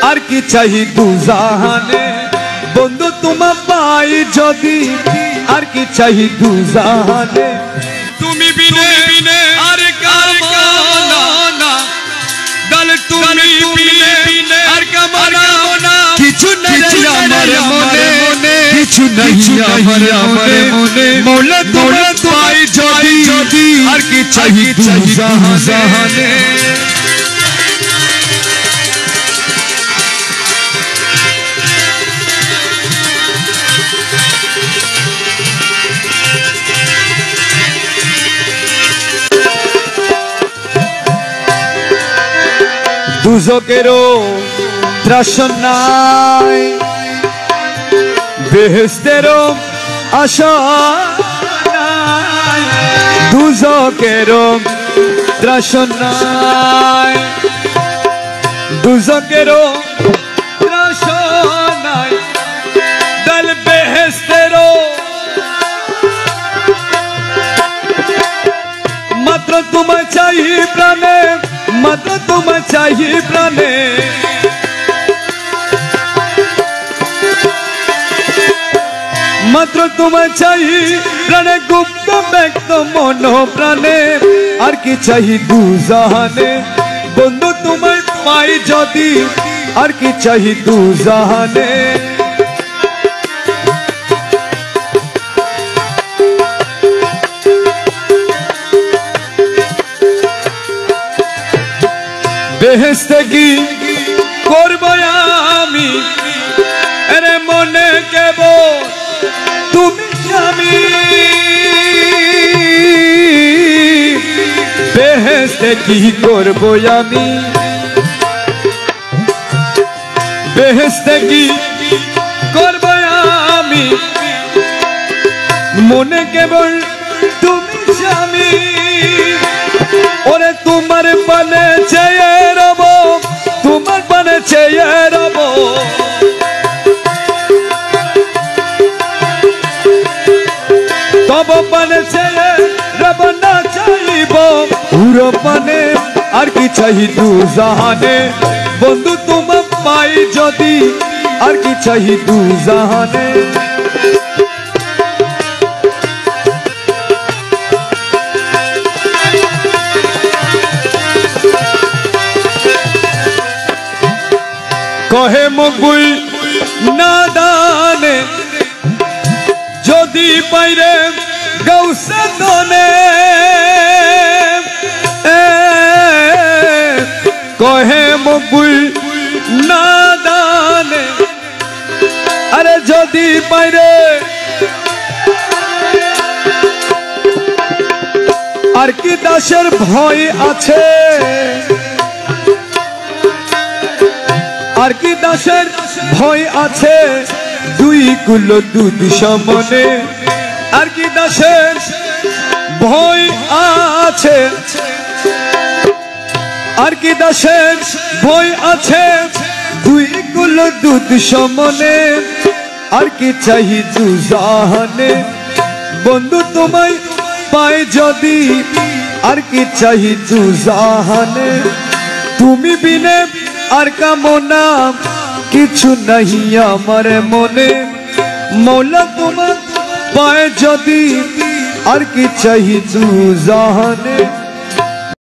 আর কি চাই দুজাহানে বন্ধু তোমা পাই যদি আর কি চাই দুজাহানে তুমি বিনে আর কামনা দল তুমি বিনে আর কামনা কিছু নাই আমার মনে কিছু নাই আমার মনে মৌলা তোমায় পাই যদি আর কি চাই দুজাহানে দুজকেরও ত্রাস নাই বেহেশতেরও আশা নাই দুজকেরও ত্রাস নাই দুজকেরও ত্রাস নাই দল বেহেশতেরও মাত্র তোমায় চাই প্রাণে মাত্র তোমায় চাই প্রাণে মাত্র তোমায় চাই প্রাণে গুপ্ত ব্যক্ত মন প্রাণে আর কি চাই দুজাহানে বন্ধু তোমায় পাই যদি আর কি চাই দুজাহানে বেহেশতে কি করবো আমি আরে মনে কেব তুমি আমি বেহেশতে কি করবো আমি বেহেশতে কি করবো আমি আমি মনে কেবল তুমি স্বামী ওরে তোমার পানে চেয়ে রব তোমার পানে চেয়ে রব তব পানে চেয়ে রব না চাইব পুরো পানে আর কি চাই দু জাহানে বন্ধু তোমার পাই যদি আর কি চাই দু জাহানে কহে মকবুল নাদানে যদি পাইরে গৌসে দনে কহে মকবুল নাদানে আরে যদি পাইরে আর কি দাসের ভয় আছে আর কি দাসের ভয় আছে দুই কুলো দুধ সমনে আর কি দাসের ভয় আছে আর কি দাসের ভয় আছে দুই কুলো দুধ সমনে আর কি চাই দু জাহানে বন্ধু তোমায় পাই যদি আর কি চাই দু জাহানে তুমি বিনে আর কামনা কিছু নাহি আমার মনে মৌলা তোমার পায় যদি আর কি চাই দু জাহানে